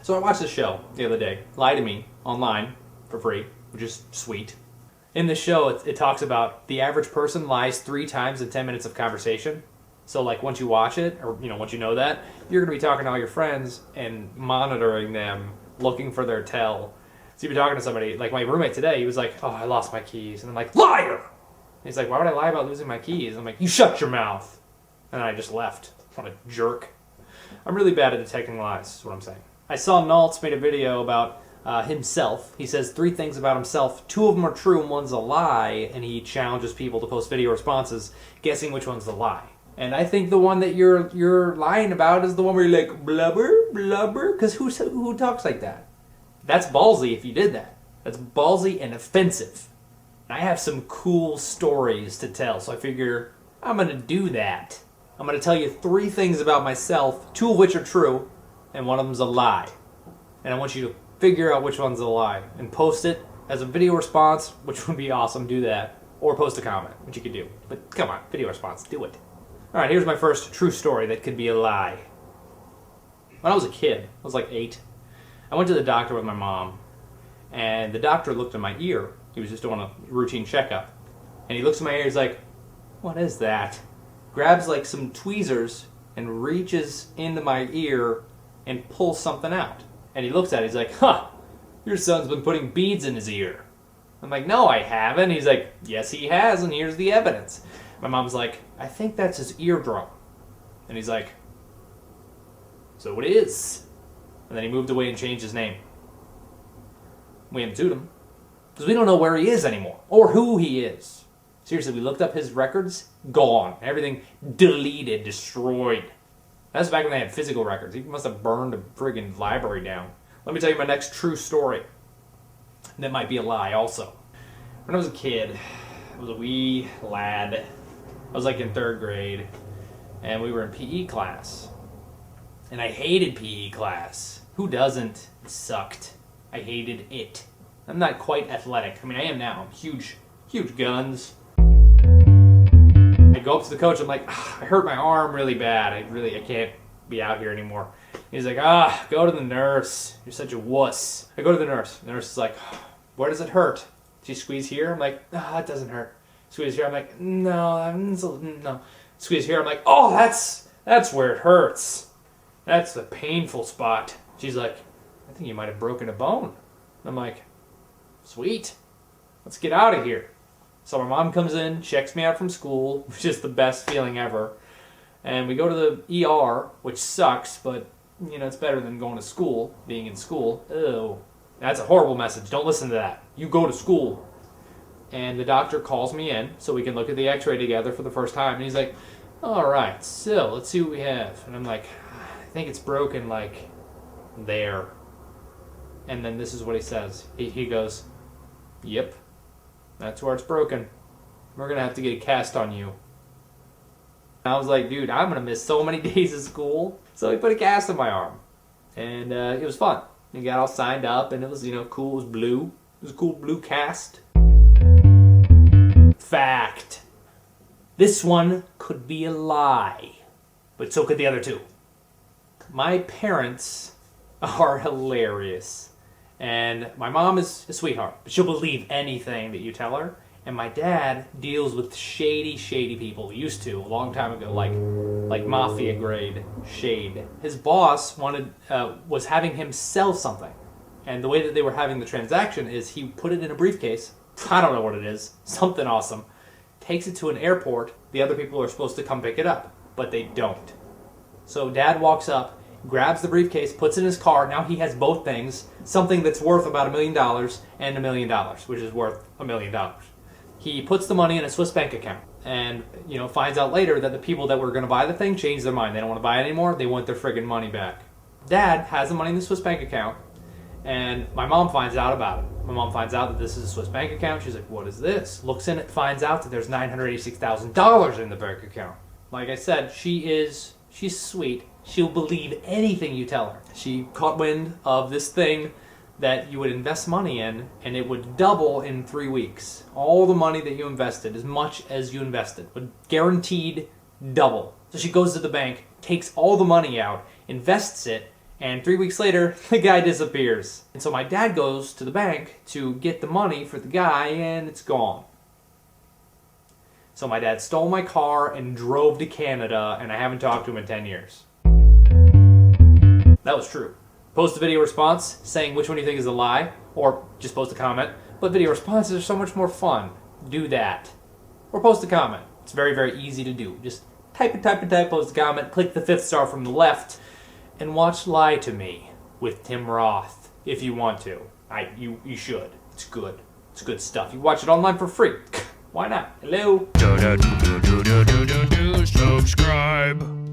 So I watched this show the other day, Lie to Me, online, for free, which is sweet. In this show, it talks about the average person lies 3 times in 10 minutes of conversation. So like once you watch it, or once you know that, you're going to be talking to all your friends and monitoring them, looking for their tell. So you'd be talking to somebody, like my roommate today, he was like, oh, I lost my keys. And I'm like, liar! And he's like, why would I lie about losing my keys? And I'm like, you shut your mouth. And I just left. What a jerk. I'm really bad at detecting lies, is what I'm saying. I saw Naltz made a video about himself. He says 3 things about himself. 2 of them are true and 1's a lie. And he challenges people to post video responses guessing which one's the lie. And I think the one that you're lying about is the one where you're like, blubber, blubber. Because who talks like that? That's ballsy if you did that. That's ballsy and offensive. And I have some cool stories to tell. So I figure I'm going to do that. I'm going to tell you 3 things about myself, 2 of which are true, and 1 of them's a lie. And I want you to figure out which one's a lie and post it as a video response, which would be awesome. Do that. Or post a comment, which you could do. But come on, video response, do it. All right, here's my first true story that could be a lie. When I was a kid, I was like 8, I went to the doctor with my mom, and the doctor looked at my ear. He was just doing a routine checkup. And he looks at my ear, he's like, what is that? Grabs like some tweezers and reaches into my ear and pulls something out. And he looks at it, he's like, huh, your son's been putting beads in his ear. I'm like, no, I haven't. He's like, yes, he has, and here's the evidence. My mom's like, I think that's his eardrum. And he's like, so it is. And then he moved away and changed his name. We haven't sued him. Because we don't know where he is anymore. Or who he is. Seriously, we looked up his records. Gone. Everything deleted, destroyed. That's back when they had physical records. He must have burned a friggin' library down. Let me tell you my next true story. That might be a lie also. When I was a kid, I was a wee lad. I was like in 3rd grade. And we were in PE class. And I hated PE class. Who doesn't? It sucked. I hated it. I'm not quite athletic. I mean, I am now. Huge guns. I go up to the coach. I'm like, I hurt my arm really bad. I can't be out here anymore. He's like, go to the nurse. You're such a wuss. I go to the nurse. The nurse is like, where does it hurt? She squeeze here. I'm like, it doesn't hurt. Squeeze here. I'm like, no. Squeeze here. I'm like, oh, that's where it hurts. That's the painful spot. She's like, I think you might have broken a bone. I'm like, sweet. Let's get out of here. So my mom comes in, checks me out from school, which is the best feeling ever. And we go to the ER, which sucks, but, it's better than going to school, being in school. Ew. That's a horrible message. Don't listen to that. You go to school. And the doctor calls me in so we can look at the x-ray together for the first time. And he's like, all right, so let's see what we have. And I'm like, I think it's broken, like, there. And then this is what he says. He goes, yep, that's where it's broken. We're going to have to get a cast on you. And I was like, dude, I'm going to miss so many days of school. So he put a cast on my arm. And it was fun. He got all signed up, and it was, cool. It was blue. It was a cool blue cast. Fact. This one could be a lie. But so could the other 2. My parents are hilarious. And my mom is a sweetheart. But she'll believe anything that you tell her. And my dad deals with shady people. Used to, a long time ago. Like mafia grade shade. His boss was having him sell something. And the way that they were having the transaction is he put it in a briefcase. I don't know what it is. Something awesome. Takes it to an airport. The other people are supposed to come pick it up. But they don't. So dad walks up, grabs the briefcase, puts it in his car. Now he has both things. Something that's worth about $1 million and $1 million, which is worth $1 million. He puts the money in a Swiss bank account and, finds out later that the people that were going to buy the thing changed their mind. They don't want to buy it anymore. They want their friggin' money back. Dad has the money in the Swiss bank account, and my mom finds out about it. My mom finds out that this is a Swiss bank account. She's like, what is this? Looks in it, finds out that there's $986,000 in the bank account. Like I said, she's sweet. She'll believe anything you tell her. She caught wind of this thing that you would invest money in, and it would double in 3 weeks. All the money that you invested, as much as you invested, would guaranteed double. So she goes to the bank, takes all the money out, invests it, And 3 weeks later, the guy disappears. And so my dad goes to the bank to get the money for the guy, and it's gone. So my dad stole my car and drove to Canada, and I haven't talked to him in 10 years. That was true. Post a video response saying which one you think is a lie, or just post a comment. But video responses are so much more fun. Do that. Or post a comment. It's very, very easy to do. Just type, post a comment, click the 5th star from the left, and watch Lie to Me with Tim Roth if you want to. You should. It's good. It's good stuff. You watch it online for free. Why not? Hello? Subscribe.